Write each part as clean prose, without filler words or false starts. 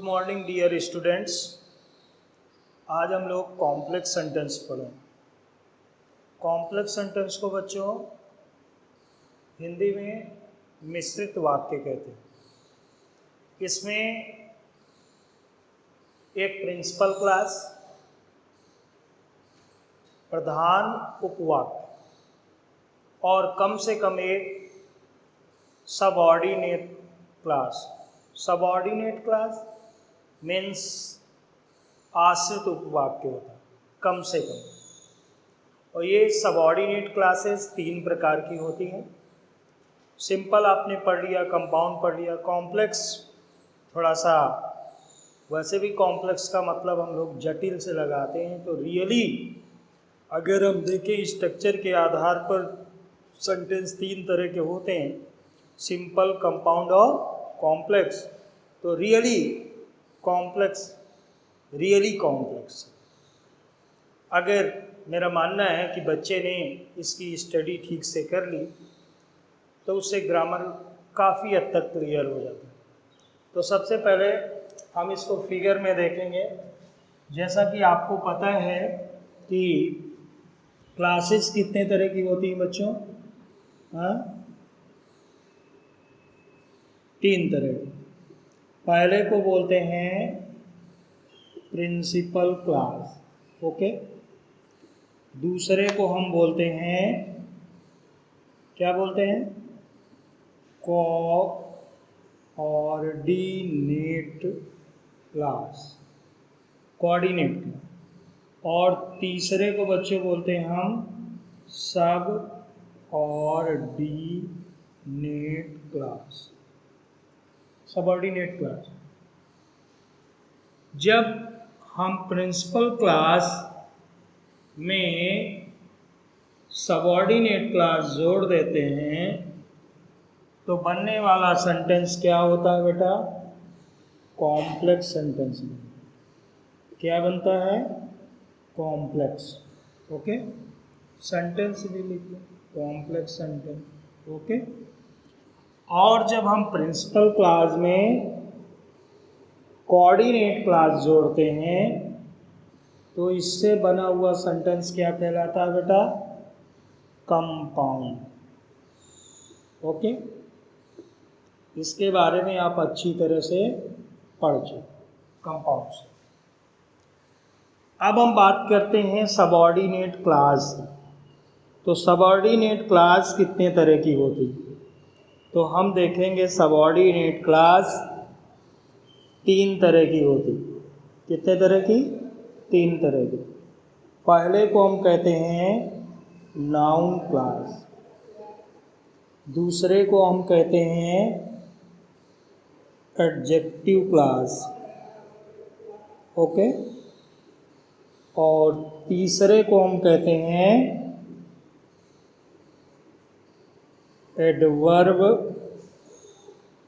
Good morning dear students. आज हम लोग कॉम्प्लेक्स सेंटेंस पढ़ें। कॉम्प्लेक्स सेंटेंस को बच्चों हिंदी में मिश्रित वाक्य कहते हैं। इसमें एक प्रिंसिपल क्लास, प्रधान उपवाक्य और कम से कम एक subordinate class. Subordinate class means आश्रित उपवाक्य होता है कम से कम। और ये सबऑर्डिनेट क्लासेस तीन प्रकार की होती हैं। सिंपल आपने पढ़ लिया, कंपाउंड पढ़ लिया। कॉम्प्लेक्स थोड़ा सा, वैसे भी कॉम्प्लेक्स का मतलब हम लोग जटिल से लगाते हैं, तो रियली अगर हम देखें स्ट्रक्चर के आधार पर सेंटेंस तीन तरह के होते हैं, सिंपल, कंपाउंड और कॉम्प्लेक्स। तो रियली कॉम्प्लेक्स अगर मेरा मानना है कि बच्चे ने इसकी स्टडी ठीक से कर ली तो उससे ग्रामर काफ़ी हद तक क्लियर हो जाता है। तो सबसे पहले हम इसको फिगर में देखेंगे। जैसा कि आपको पता है कि क्लासेस कितने तरह की होती हैं बच्चों? हाँ, तीन तरह की। पहले को बोलते हैं प्रिंसिपल क्लास, ओके। दूसरे को हम बोलते हैं, क्या बोलते हैं? Coordinate class, coordinate class. और तीसरे को बच्चे बोलते हैं हम सब ऑर्डिनेट क्लास, सबऑर्डिनेट क्लास। जब हम प्रिंसिपल क्लास में सबऑर्डिनेट क्लास जोड़ देते हैं तो बनने वाला सेंटेंस क्या होता है बेटा? Complex sentence. क्या बनता है? Complex, okay. सेंटेंस भी लिखिए, कॉम्प्लेक्स सेंटेंस, ओके। और जब हम प्रिंसिपल क्लास में कोऑर्डिनेट क्लास जोड़ते हैं तो इससे बना हुआ सेंटेंस क्या कहलाता है बेटा? Compound, okay. इसके बारे में आप अच्छी तरह से पढ़ चुके कंपाउंड से। अब हम बात करते हैं सबऑर्डिनेट क्लास। तो सबऑर्डिनेट क्लास कितने तरह की होती? तो हम देखेंगे सबऑर्डिनेट क्लास तीन तरह की होती। कितने तरह की? तीन तरह की। पहले को हम कहते हैं नाउन क्लास, दूसरे को हम कहते हैं एडजेक्टिव क्लास, ओके। और तीसरे को हम कहते हैं एडवर्ब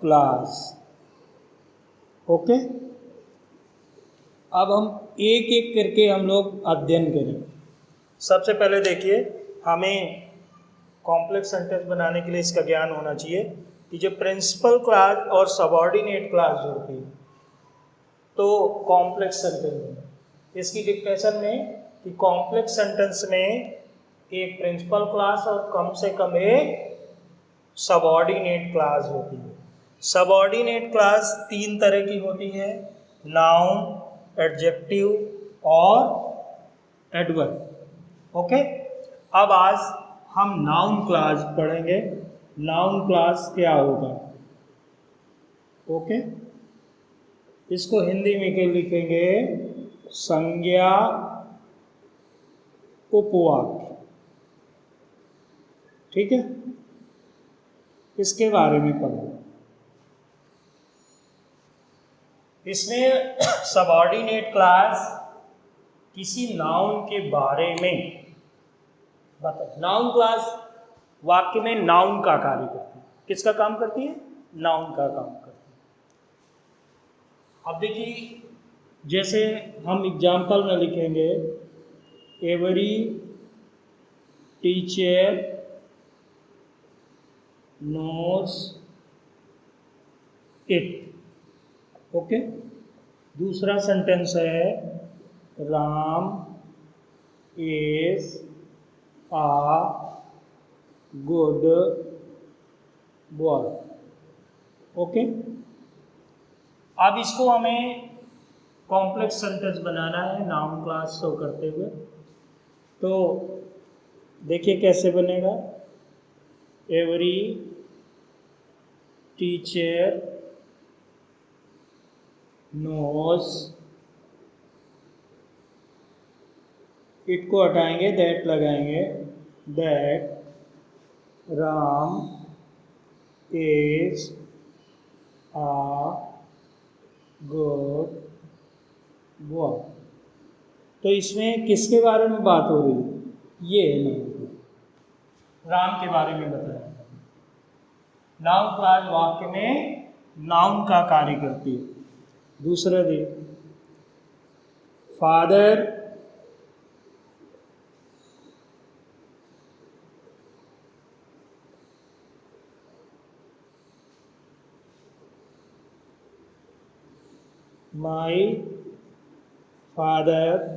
क्लास, ओके। अब हम एक एक करके हम लोग अध्ययन करें। सबसे पहले देखिए, हमें कॉम्प्लेक्स सेंटेंस बनाने के लिए इसका ज्ञान होना चाहिए कि जब प्रिंसिपल क्लास और सबऑर्डिनेट क्लास जुड़ती है तो कॉम्प्लेक्स सेंटेंस। इसकी डिफिनेशन में कि कॉम्प्लेक्स सेंटेंस में एक प्रिंसिपल क्लास और कम से कम एक सबऑर्डिनेट क्लास होती है। सबऑर्डिनेट क्लास तीन तरह की होती है, नाउन, एडजेक्टिव और एडवर्ब, ओके। अब आज हम नाउन क्लास पढ़ेंगे। नाउन क्लास क्या होगा, ओके। इसको हिंदी में क्या लिखेंगे? संज्ञा उपवाक्य, ठीक है। इसके बारे में पढ़ो। इसमें सबऑर्डिनेट क्लास किसी नाउन के बारे में बता। नाउन क्लास वाक्य में नाउन का कार्य करती है। किसका काम करती है? नाउन का काम करती है। अब देखिए, जैसे हम एग्जाम्पल में लिखेंगे every teacher knows it, okay. दूसरा सेंटेंस है Ram is a good boy. Okay, अब इसको हमें कॉम्प्लेक्स सेंटेंस बनाना है नाउन क्लास शो करते हुए। तो देखिए कैसे बनेगा। एवरी टीचर नोज, इट को हटाएंगे, दैट लगाएंगे, that Ram is a good boy. तो इसमें किसके बारे में बात हो रही है? ये है ना, राम के बारे में बताया। नाउन क्लास वाक्य में नाउन का कार्य करती है। दूसरा दे father my father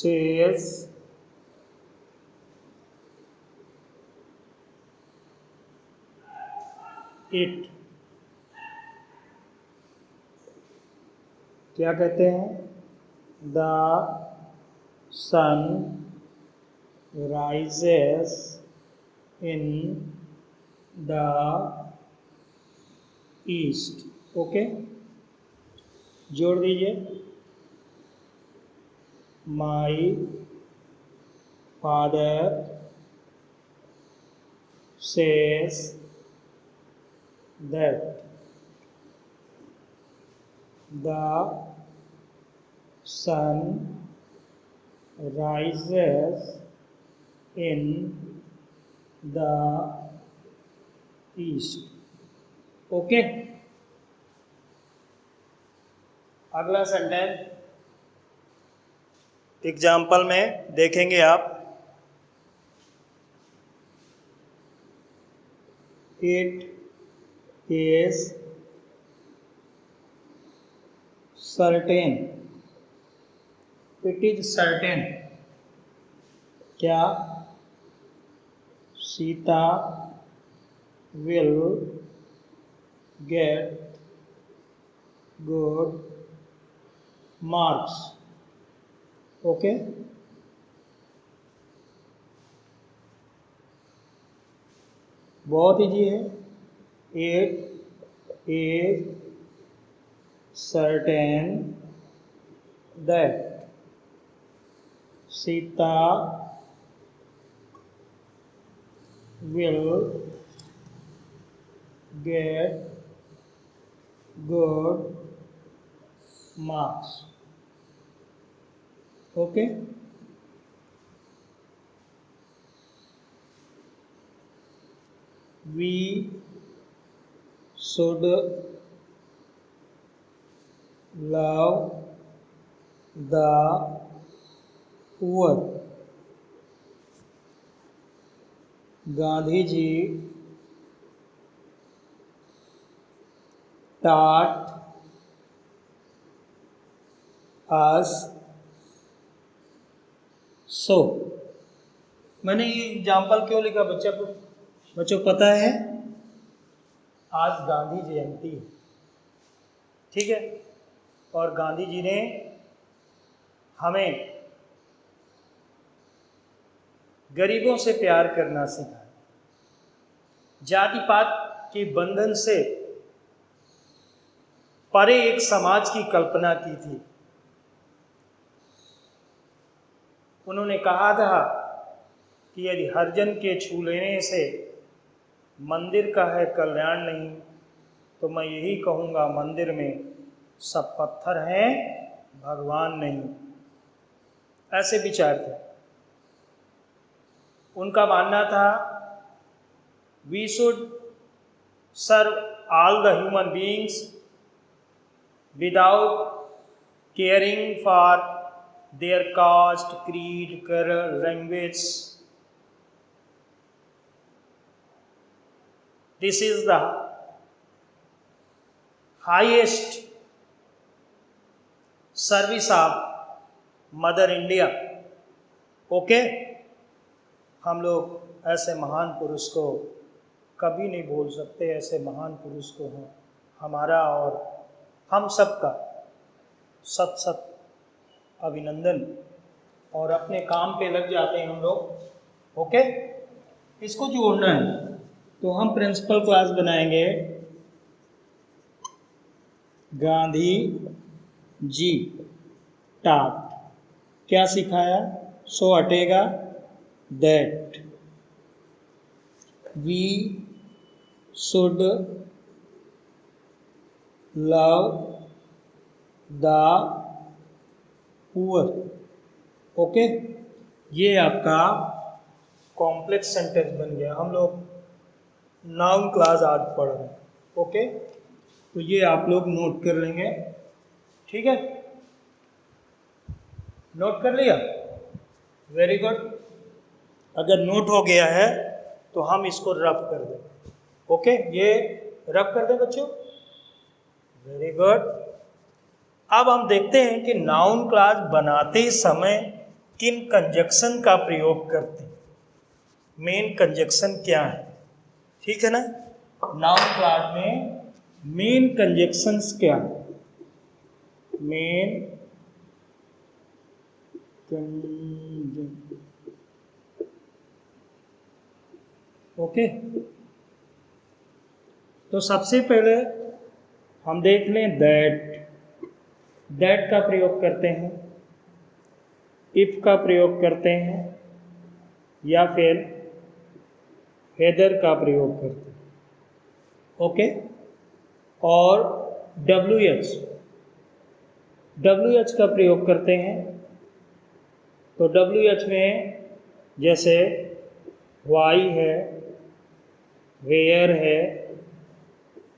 says it। क्या कहते हैं? The sun rises in the east। Okay, जोड़ दीजिए my father says that the sun rises in the east। Okay, अगला सेंटेंस एग्जाम्पल में देखेंगे आप। It is certain, it is certain क्या Sita will get good marks. Okay, बहुत easy है। It is certain that Sita will get good marks। Okay, we should love the poor। Gandhi ji taught us so। मैंने ये example क्यों लिखा बच्चों को पता है? आज गांधी जयंती है, ठीक है, और गांधी जी ने हमें गरीबों से प्यार करना सिखाया, जाति पात के बंधन से परे एक समाज की कल्पना की थी। उन्होंने कहा था कि यदि हरिजन के छू लेने से मंदिर का है कल्याण नहीं, तो मैं यही कहूँगा मंदिर में सब पत्थर हैं, भगवान नहीं। ऐसे विचार थे उनका। मानना था we should serve all the human beings without caring for their caste, creed, color, language। This is the highest service of mother India. Okay, हम लोग ऐसे महान पुरुष को कभी नहीं भूल सकते। ऐसे महान पुरुष को हम हमारा और हम सबका सत सत अभिनंदन, और अपने काम पे लग जाते हैं हम लोग। ओके, इसको जोड़ना है तो हम प्रिंसिपल क्लास बनाएंगे गांधी जी टाट। क्या सिखाया? सो हटेगा that we should love the poor. Okay, ये आपका कॉम्प्लेक्स सेंटेंस बन गया। हम लोग नाउन क्लास आज पढ़ रहे हैं। ओके, तो ये आप लोग नोट कर लेंगे, ठीक है? नोट कर लिया? Very good. अगर नोट हो गया है तो हम इसको रब कर दें। ओके, ये रब कर दें बच्चों। Very good. अब हम देखते हैं कि नाउन क्लास बनाते समय किन कंजक्शन का प्रयोग करते हैं, मेन कंजक्शन क्या है, ठीक है ना? नाउन क्लास में मेन कंजक्शंस क्या है? मेन ओके, तो सबसे पहले हम देख लें दैट का प्रयोग करते हैं, इफ का प्रयोग करते हैं, या फिर वेदर का प्रयोग करते हैं। ओके, और WH का प्रयोग करते हैं। तो WH में जैसे वाई है, वेयर है,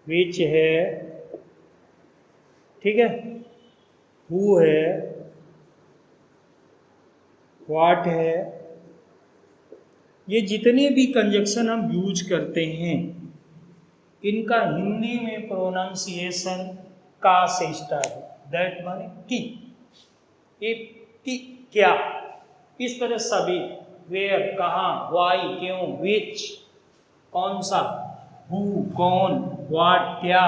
विच है, ठीक है, हु है, व्हाट है। ये जितने भी कंजक्शन हम यूज करते हैं इनका हिंदी में प्रोनाउंसिएशन का से स्टार्ट है। दैट माने कि, इफ कि क्या, इस तरह सभी, वेयर कहाँ, वाई क्यों, विच कौन सा, हु कौन, व्हाट क्या।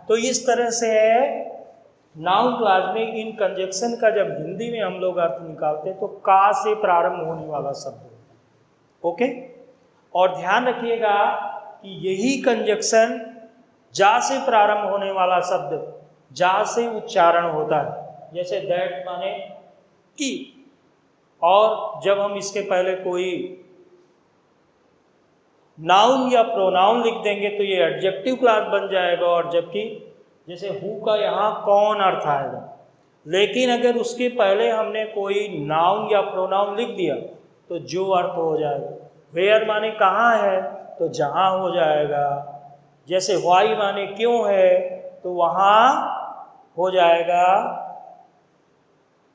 तो इस तरह से नाउन क्लास में इन कंजक्शन का जब हिंदी में हम लोग अर्थ निकालते हैं तो का से प्रारंभ होने वाला शब्द होता है। ओके, और ध्यान रखिएगा कि यही कंजक्शन जा से प्रारंभ होने वाला शब्द जा से उच्चारण होता है। जैसे दैट माने कि, और जब हम इसके पहले कोई नाउन या प्रोनाउन लिख देंगे तो ये एडजेक्टिव क्लास बन जाएगा, और जबकि जैसे हु का यहाँ कौन अर्थ आएगा। लेकिन अगर उसके पहले हमने कोई नाउन या प्रोनाउन लिख दिया तो जो अर्थ हो जाएगा। वेयर माने कहाँ है तो जहाँ हो जाएगा। जैसे वाई माने क्यों है तो वहाँ हो जाएगा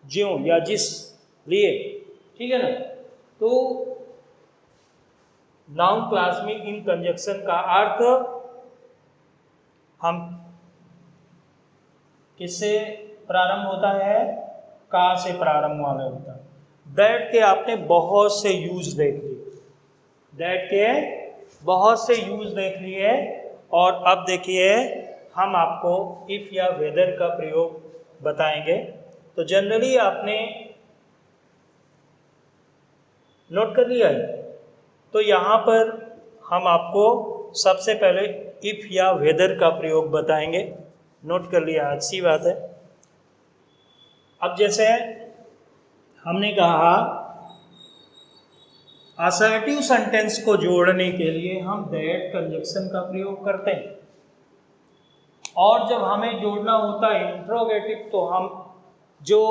ज्यों या जिस लिए, ठीक है ना? तो नाउन क्लास में इन कंजक्शन का अर्थ हम किससे प्रारंभ होता है? का से प्रारंभ वाला होता है। दैट के आपने बहुत से यूज देख लिए, दैट के बहुत से यूज देख लिए, और अब देखिए हम आपको इफ या वेदर का प्रयोग बताएंगे। तो जनरली आपने नोट कर लिया है। तो यहाँ पर हम आपको सबसे पहले इफ या वेदर का प्रयोग बताएंगे। नोट कर लिया, अच्छी बात है। अब जैसे हमने कहा असर्टिव सेंटेंस को जोड़ने के लिए हम दैट कंजक्शन का प्रयोग करते हैं, और जब हमें जोड़ना होता है इंट्रोगेटिव तो हम जो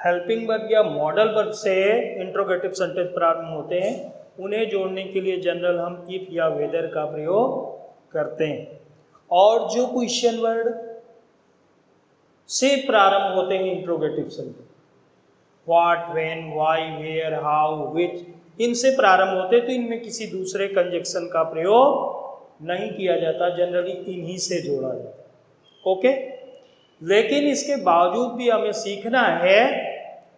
हेल्पिंग वर्ब या मॉडल वर्ब से इंट्रोगेटिव सेंटेंस प्रारंभ होते हैं उन्हें जोड़ने के लिए जनरल हम इफ या वेदर का प्रयोग करते हैं। और जो क्वेश्चन वर्ड से प्रारंभ होते हैं interrogative sentence, what, when, why, where, how, which, इनसे प्रारंभ होते हैं तो इनमें किसी दूसरे कंजक्शन का प्रयोग नहीं किया जाता, जनरली इन्हीं से जोड़ा जाता है। ओके। लेकिन इसके बावजूद भी हमें सीखना है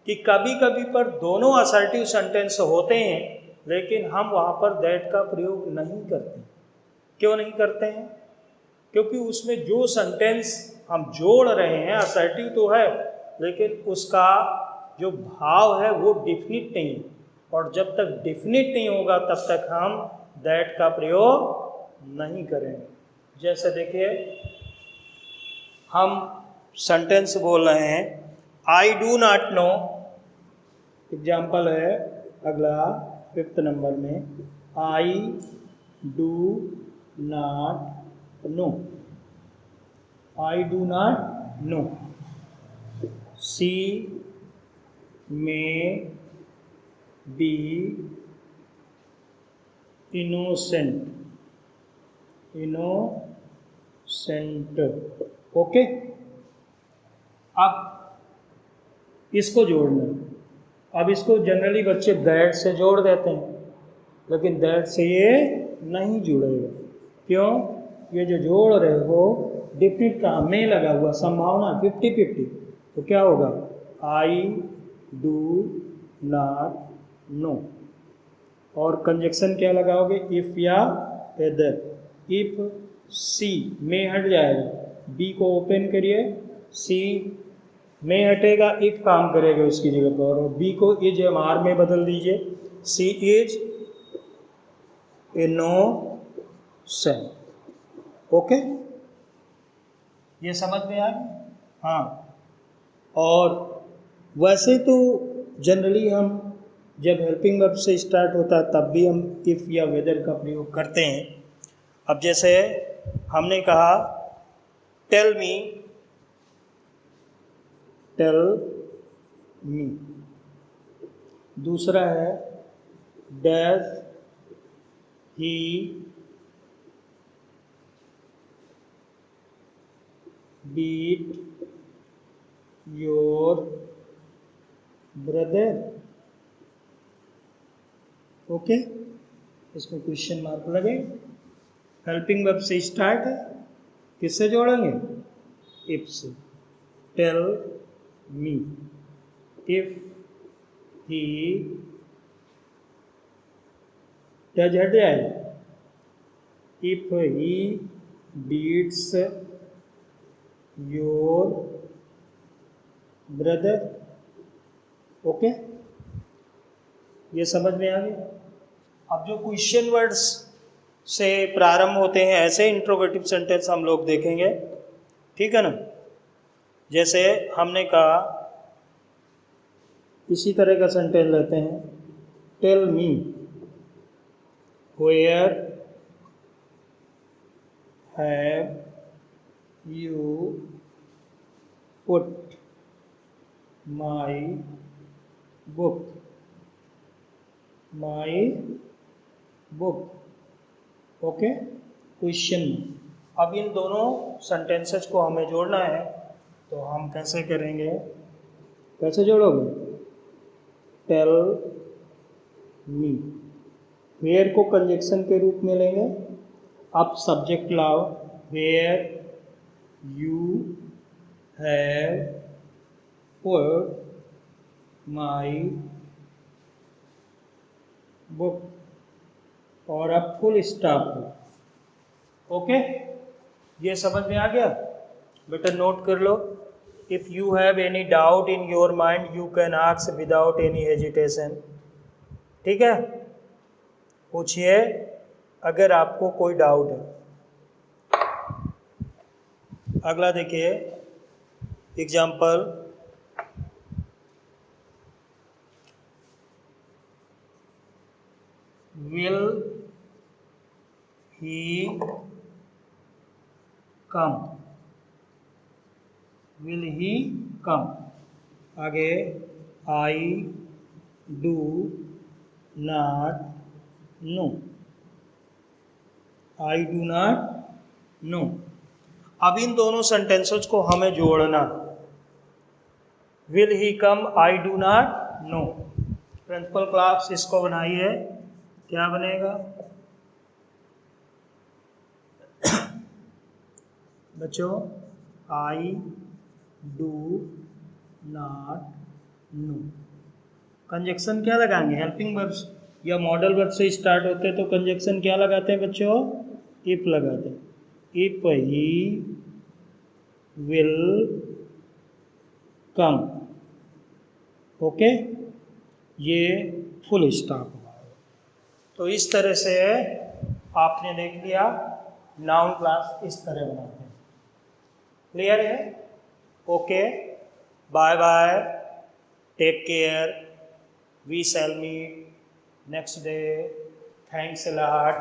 कि कभी कभी पर दोनों असर्टिव सेंटेंस होते हैं, लेकिन हम वहाँ पर दैट का प्रयोग नहीं करते। क्यों नहीं करते हैं? क्योंकि उसमें जो सेंटेंस हम जोड़ रहे हैं असर्टिव तो है, लेकिन उसका जो भाव है वो डिफिनिट नहीं है, और जब तक डिफिनिट नहीं होगा तब तक हम दैट का प्रयोग नहीं करेंगे। जैसे देखिए, हम सेंटेंस बोल रहे हैं I do not know. Example है अगला 5th नंबर में, I do not know. I do not know. She may be innocent. Innocent. Okay. अब इसको जोड़ना। अब इसको जनरली बच्चे दैट से जोड़ देते हैं, लेकिन दैट से ये नहीं जुड़ेगा। क्यों? ये जो जोड़ रहे हो डिफिनिट का में लगा हुआ, संभावना 50-50, तो क्या होगा? आई डू नॉट नो। और कंजक्शन क्या लगाओगे? इफ या एदर। इफ सी में हट जाएगा, बी को ओपन करिए, सी में हटेगा, इफ काम करेगा उसकी जगह पर, और बी को इज एम आर में बदल दीजिए। सी इज इनोसेंट। ओके, ये समझ में आ गया? हाँ। और वैसे तो जनरली हम जब हेल्पिंग वर्ब से स्टार्ट होता है तब भी हम इफ़ या वेदर का प्रयोग करते हैं। अब जैसे हमने कहा टेल मी, टेल मी। दूसरा है dash he beat your brother. Okay, इसमें क्वेश्चन मार्क लगे। हेल्पिंग वर्ब से स्टार्ट है, किससे जोड़ेंगे? इफ से। Tell me, if he does हट जाएगा, if he beats your brother. Okay, ये समझ में आ गया? अब जो क्वेश्चन वर्ड्स से प्रारंभ होते हैं ऐसे इंट्रोगेटिव सेंटेंस हम लोग देखेंगे, ठीक है ना। जैसे हमने कहा, इसी तरह का सेंटेंस लेते हैं, tell me where have you put my book. My book. Okay, question. अब इन दोनों सेंटेंसेस को हमें जोड़ना है, तो हम कैसे करेंगे? कैसे जोड़ोगे? टेल मी, वेयर को कंजक्शन के रूप में लेंगे। अब सब्जेक्ट लाओ, where you have put my book, और अब फुल स्टॉप हो। ओके, ये समझ में आ गया? बेटा नोट कर लो। If you have any doubt in your mind you can ask without any hesitation. ठीक है, पूछिए अगर आपको कोई डाउट है। अगला देखिए example, will he come. Will he come. आगे I do not know. I do not know. अब इन दोनों सेंटेंसेस को हमें जोड़ना। Will he come, I do not know. Principal clause इसको बनाइए, क्या बनेगा बच्चों? I do not know. Conjunction क्या लगाएंगे? हेल्पिंग वर्ब्स या मॉडल वर्ब से स्टार्ट होते हैं तो कंजक्शन क्या लगाते हैं बच्चों? इफ लगाते हैं। If he will come. Okay, ये फुल स्टॉप हुआ है। तो इस तरह से आपने देख लिया नाउन क्लास इस तरह बनाते हैं। क्लियर है? Okay, bye bye, take care, we shall meet next day, thanks a lot.